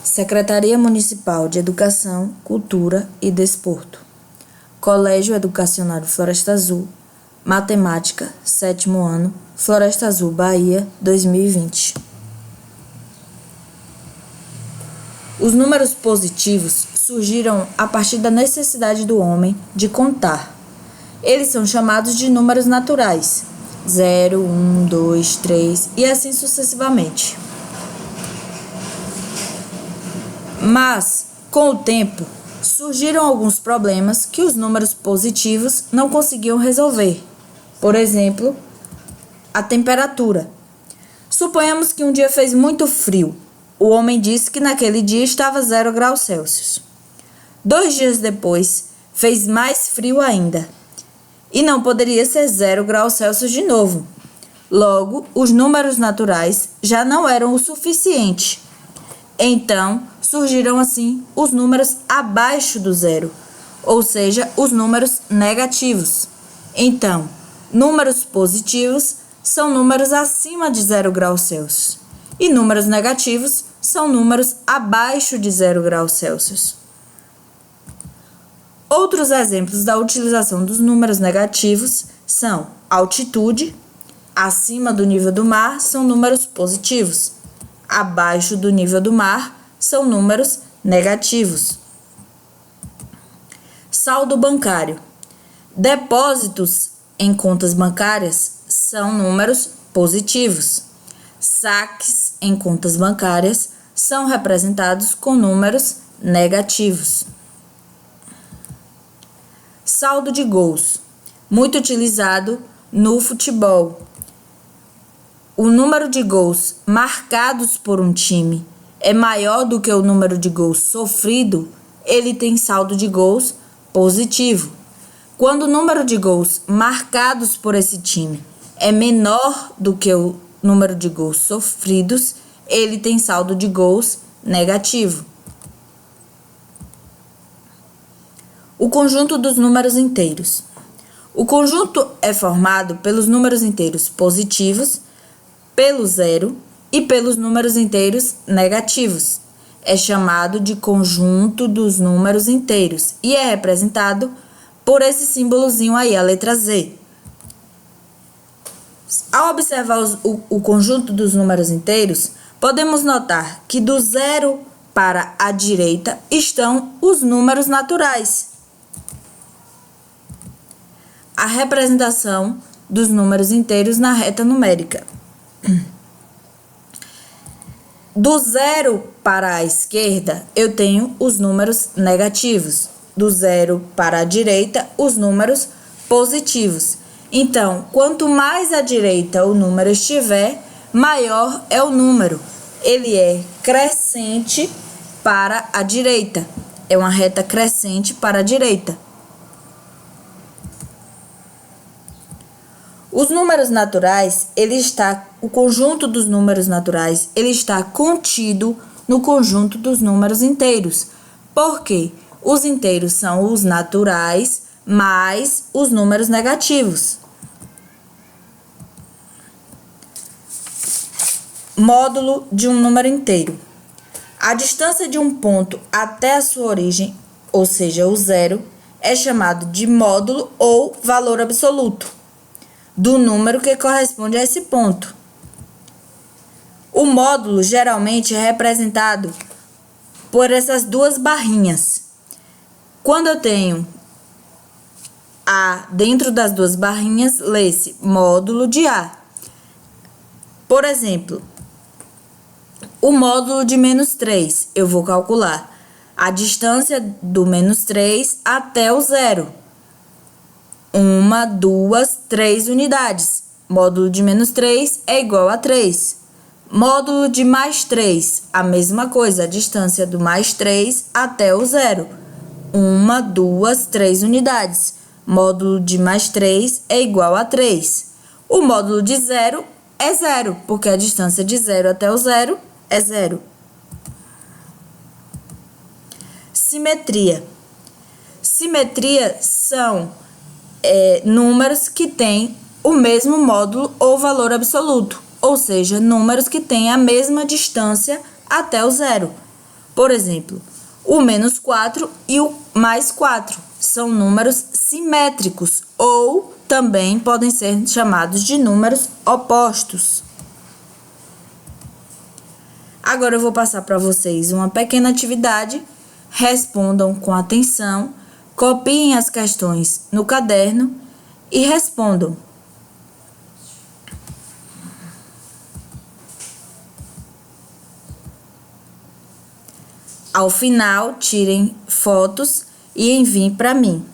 Secretaria Municipal de Educação, Cultura e Desporto. Colégio Educacional Floresta Azul. Matemática, 7º ano, Floresta Azul, Bahia, 2020. Os números positivos surgiram a partir da necessidade do homem de contar. Eles são chamados de números naturais, 0, 1, 2, 3 e assim sucessivamente. Mas, com o tempo, surgiram alguns problemas que os números positivos não conseguiam resolver. Por exemplo, a temperatura. Suponhamos que um dia fez muito frio. O homem disse que naquele dia estava 0 graus Celsius. 2 dias depois, fez mais frio ainda. E não poderia ser 0 graus Celsius de novo. Logo, os números naturais já não eram o suficiente. Então, surgiram assim os números abaixo do zero, ou seja, os números negativos. Então, números positivos são números acima de 0 graus Celsius e números negativos são números abaixo de 0 graus Celsius. Outros exemplos da utilização dos números negativos são altitude, acima do nível do mar são números positivos, abaixo do nível do mar são números negativos. Saldo bancário. Depósitos em contas bancárias são números positivos. Saques em contas bancárias são representados com números negativos. Saldo de gols. Muito utilizado no futebol. O número de gols marcados por um time é maior do que o número de gols sofrido, ele tem saldo de gols positivo. Quando o número de gols marcados por esse time é menor do que o número de gols sofridos, ele tem saldo de gols negativo. O conjunto dos números inteiros. O conjunto é formado pelos números inteiros positivos, pelo zero e pelos números inteiros negativos. É chamado de conjunto dos números inteiros e é representado por esse símbolozinho aí, a letra Z. Ao observar o conjunto dos números inteiros, podemos notar que do zero para a direita estão os números naturais. A representação dos números inteiros na reta numérica. Do zero para a esquerda, eu tenho os números negativos. Do zero para a direita, os números positivos. Então, quanto mais à direita o número estiver, maior é o número. Ele é crescente para a direita. É uma reta crescente para a direita. Os números naturais, o conjunto dos números naturais, ele está contido no conjunto dos números inteiros. Por quê? Os inteiros são os naturais mais os números negativos. Módulo de um número inteiro. A distância de um ponto até a sua origem, ou seja, o zero, é chamado de módulo ou valor absoluto do número que corresponde a esse ponto. O módulo geralmente é representado por essas duas barrinhas. Quando eu tenho A dentro das duas barrinhas, lê-se módulo de A. Por exemplo, o módulo de -3, eu vou calcular a distância do -3 até o zero. 1, 2, 3 unidades. Módulo de -3 é igual a 3. Módulo de +3, a mesma coisa, a distância do +3 até o zero. 1, 2, 3 unidades. Módulo de +3 é igual a 3. O módulo de zero é zero, porque a distância de zero até o zero é zero. Simetria. Simetria são números que têm o mesmo módulo ou valor absoluto, ou seja, números que têm a mesma distância até o zero. Por exemplo, o -4 e o +4 são números simétricos ou também podem ser chamados de números opostos. Agora eu vou passar para vocês uma pequena atividade. Respondam com atenção, copiem as questões no caderno e respondam. Ao final, tirem fotos e enviem para mim.